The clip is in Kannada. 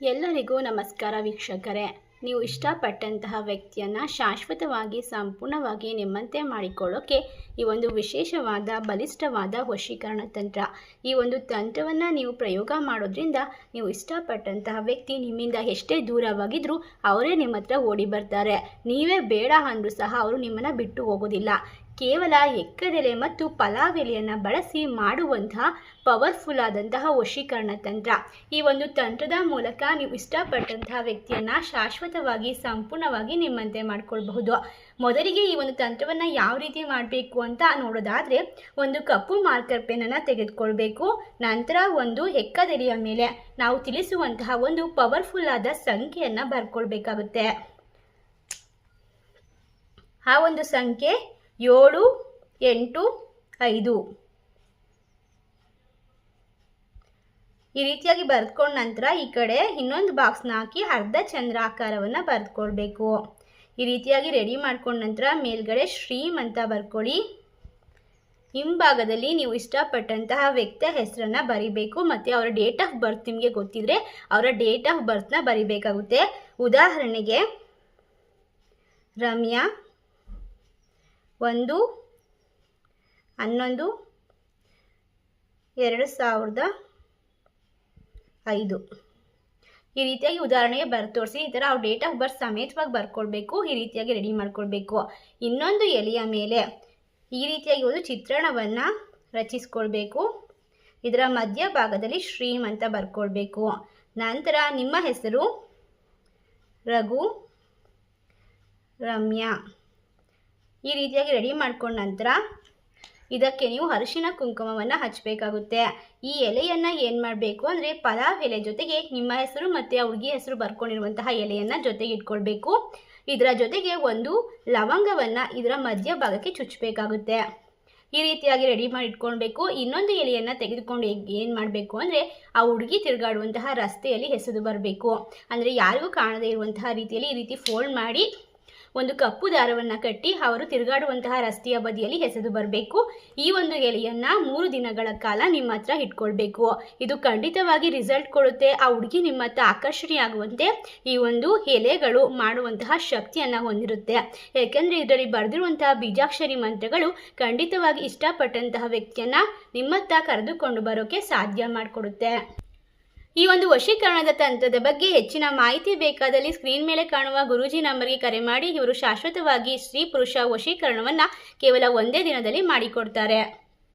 ಎಲ್ಲರಿಗೂ ನಮಸ್ಕಾರ ವೀಕ್ಷಕರೇ. ನೀವು ಇಷ್ಟಪಟ್ಟಂತಹ ವ್ಯಕ್ತಿಯನ್ನು ಶಾಶ್ವತವಾಗಿ ಸಂಪೂರ್ಣವಾಗಿ ನಿಮ್ಮಂತೆ ಮಾಡಿಕೊಳ್ಳೋಕ್ಕೆ ಈ ಒಂದು ವಿಶೇಷವಾದ ಬಲಿಷ್ಠವಾದ ವಶೀಕರಣ ತಂತ್ರ. ಈ ಒಂದು ತಂತ್ರವನ್ನು ನೀವು ಪ್ರಯೋಗ ಮಾಡೋದ್ರಿಂದ ನೀವು ಇಷ್ಟಪಟ್ಟಂತಹ ವ್ಯಕ್ತಿ ನಿಮ್ಮಿಂದ ಎಷ್ಟೇ ದೂರವಾಗಿದ್ದರೂ ಅವರೇ ನಿಮ್ಮ ಹತ್ರ ಓಡಿ ಬರ್ತಾರೆ. ನೀವೇ ಬೇಡ ಅಂದರೂ ಸಹ ಅವರು ನಿಮ್ಮನ್ನು ಬಿಟ್ಟು ಹೋಗೋದಿಲ್ಲ. ಕೇವಲ ಎಕ್ಕದೆಲೆ ಮತ್ತು ಪಲಾವೆಲೆಯನ್ನು ಬಳಸಿ ಮಾಡುವಂತಹ ಪವರ್ಫುಲ್ ಆದಂತಹ ವಶೀಕರಣ ತಂತ್ರ. ಈ ಒಂದು ತಂತ್ರದ ಮೂಲಕ ನೀವು ಇಷ್ಟಪಟ್ಟಂತಹ ವ್ಯಕ್ತಿಯನ್ನು ಶಾಶ್ವತವಾಗಿ ಸಂಪೂರ್ಣವಾಗಿ ನಿಮ್ಮಂತೆ ಮಾಡ್ಕೊಳ್ಬಹುದು. ಮೊದಲಿಗೆ ಈ ಒಂದು ತಂತ್ರವನ್ನು ಯಾವ ರೀತಿ ಮಾಡಬೇಕು ಅಂತ ನೋಡೋದಾದರೆ, ಒಂದು ಕಪ್ಪು ಮಾರ್ಕರ್ ಪೆನ್ನನ್ನು ತೆಗೆದುಕೊಳ್ಬೇಕು. ನಂತರ ಒಂದು ಎಕ್ಕದೆಲೆಯ ಮೇಲೆ ನಾವು ತಿಳಿಸುವಂತಹ ಒಂದು ಪವರ್ಫುಲ್ ಆದ ಸಂಖ್ಯೆಯನ್ನು ಬರ್ಕೊಳ್ಬೇಕಾಗುತ್ತೆ. ಆ ಒಂದು ಸಂಖ್ಯೆ 7, 8, 5. ಈ ರೀತಿಯಾಗಿ ಬರೆದುಕೊಂಡ ನಂತರ ಈ ಕಡೆ ಇನ್ನೊಂದು ಬಾಕ್ಸ್ನ ಹಾಕಿ ಅರ್ಧ ಚಂದ್ರಾಕಾರವನ್ನು ಬರೆದುಕೊಳ್ಬೇಕು. ಈ ರೀತಿಯಾಗಿ ರೆಡಿ ಮಾಡ್ಕೊಂಡ ನಂತರ ಮೇಲ್ಗಡೆ ಶ್ರೀಮ್ ಅಂತ ಬರ್ಕೊಳ್ಳಿ. ಹಿಂಭಾಗದಲ್ಲಿ ನೀವು ಇಷ್ಟಪಟ್ಟಂತಹ ವ್ಯಕ್ತಿಯ ಹೆಸರನ್ನು ಬರಿಬೇಕು ಮತ್ತು ಅವರ ಡೇಟ್ ಆಫ್ ಬರ್ತ್ ನಿಮಗೆ ಗೊತ್ತಿದ್ರೆ ಅವರ ಡೇಟ್ ಆಫ್ ಬರ್ತ್ನ ಬರಿಬೇಕಾಗುತ್ತೆ. ಉದಾಹರಣೆಗೆ ರಮ್ಯಾ 1/11/2005. ಈ ರೀತಿಯಾಗಿ ಉದಾಹರಣೆಗೆ ಬರೆದು ತೋರಿಸಿ. ಈ ಥರ ಅವ್ರ ಡೇಟ್ ಆಫ್ ಬರ್ತ್ ಸಮೇತವಾಗಿ ಬರ್ಕೊಳ್ಬೇಕು. ಈ ರೀತಿಯಾಗಿ ರೆಡಿ ಮಾಡ್ಕೊಳ್ಬೇಕು. ಇನ್ನೊಂದು ಎಲೆಯ ಮೇಲೆ ಈ ರೀತಿಯಾಗಿ ಒಂದು ಚಿತ್ರಣವನ್ನು ರಚಿಸ್ಕೊಳ್ಬೇಕು. ಇದರ ಮಧ್ಯಭಾಗದಲ್ಲಿ ಶ್ರೀಮ್ ಅಂತ ಬರ್ಕೊಳ್ಬೇಕು. ನಂತರ ನಿಮ್ಮ ಹೆಸರು ರಘು, ರಮ್ಯಾ ಈ ರೀತಿಯಾಗಿ ರೆಡಿ ಮಾಡ್ಕೊಂಡ ನಂತರ ಇದಕ್ಕೆ ನೀವು ಅರಿಶಿನ ಕುಂಕುಮವನ್ನು ಹಚ್ಚಬೇಕಾಗುತ್ತೆ. ಈ ಎಲೆಯನ್ನು ಏನು ಮಾಡಬೇಕು ಅಂದರೆ ಪಲಾವ್ ಎಲೆ ಜೊತೆಗೆ ನಿಮ್ಮ ಹೆಸರು ಮತ್ತು ಆ ಹುಡುಗಿ ಹೆಸರು ಬರ್ಕೊಂಡಿರುವಂತಹ ಎಲೆಯನ್ನು ಜೊತೆಗೆ ಇಟ್ಕೊಳ್ಬೇಕು. ಇದರ ಜೊತೆಗೆ ಒಂದು ಲವಂಗವನ್ನು ಇದರ ಮಧ್ಯಭಾಗಕ್ಕೆ ಚುಚ್ಚಬೇಕಾಗುತ್ತೆ. ಈ ರೀತಿಯಾಗಿ ರೆಡಿ ಮಾಡಿ ಇಟ್ಕೊಳ್ಬೇಕು. ಇನ್ನೊಂದು ಎಲೆಯನ್ನು ತೆಗೆದುಕೊಂಡು ಏನು ಮಾಡಬೇಕು ಅಂದರೆ ಆ ಹುಡುಗಿ ತಿರುಗಾಡುವಂತಹ ರಸ್ತೆಯಲ್ಲಿ ಎಸೆದು ಬರಬೇಕು. ಅಂದರೆ ಯಾರಿಗೂ ಕಾಣದೇ ಇರುವಂತಹ ರೀತಿಯಲ್ಲಿ ಈ ರೀತಿ ಫೋಲ್ಡ್ ಮಾಡಿ ಒಂದು ಕಪ್ಪು ದಾರವನ್ನು ಕಟ್ಟಿ ಅವರು ತಿರುಗಾಡುವಂತಹ ರಸ್ತೆಯ ಬದಿಯಲ್ಲಿ ಎಸೆದು ಬರಬೇಕು. ಈ ಒಂದು ಎಲೆಯನ್ನು 3 ದಿನಗಳ ಕಾಲ ನಿಮ್ಮ ಹತ್ರ ಇಟ್ಕೊಳ್ಬೇಕು. ಇದು ಖಂಡಿತವಾಗಿ ರಿಸಲ್ಟ್ ಕೊಡುತ್ತೆ. ಆ ಹುಡುಗಿ ನಿಮ್ಮ ಹತ್ರ ಆಕರ್ಷಣೆಯಾಗುವಂತೆ ಈ ಒಂದು ಎಲೆಗಳು ಮಾಡುವಂತಹ ಶಕ್ತಿಯನ್ನು ಹೊಂದಿರುತ್ತೆ. ಯಾಕೆಂದರೆ ಇದರಲ್ಲಿ ಬರೆದಿರುವಂತಹ ಬೀಜಾಕ್ಷರಿ ಮಂತ್ರಗಳು ಖಂಡಿತವಾಗಿ ಇಷ್ಟಪಟ್ಟಂತಹ ವ್ಯಕ್ತಿಯನ್ನು ನಿಮ್ಮ ಹತ್ರ ಕರೆದುಕೊಂಡು ಬರೋಕ್ಕೆ ಸಾಧ್ಯ ಮಾಡಿಕೊಡುತ್ತೆ. ಈ ಒಂದು ವಶೀಕರಣದ ತಂತ್ರದ ಬಗ್ಗೆ ಹೆಚ್ಚಿನ ಮಾಹಿತಿ ಬೇಕಾದಲ್ಲಿ ಸ್ಕ್ರೀನ್ ಮೇಲೆ ಕಾಣುವ ಗುರೂಜಿ ನಂಬರ್ಗೆ ಕರೆ ಮಾಡಿ. ಇವರು ಶಾಶ್ವತವಾಗಿ ಸ್ತ್ರೀ ಪುರುಷ ವಶೀಕರಣವನ್ನು ಕೇವಲ 1 ದಿನದಲ್ಲಿ ಮಾಡಿಕೊಡ್ತಾರೆ.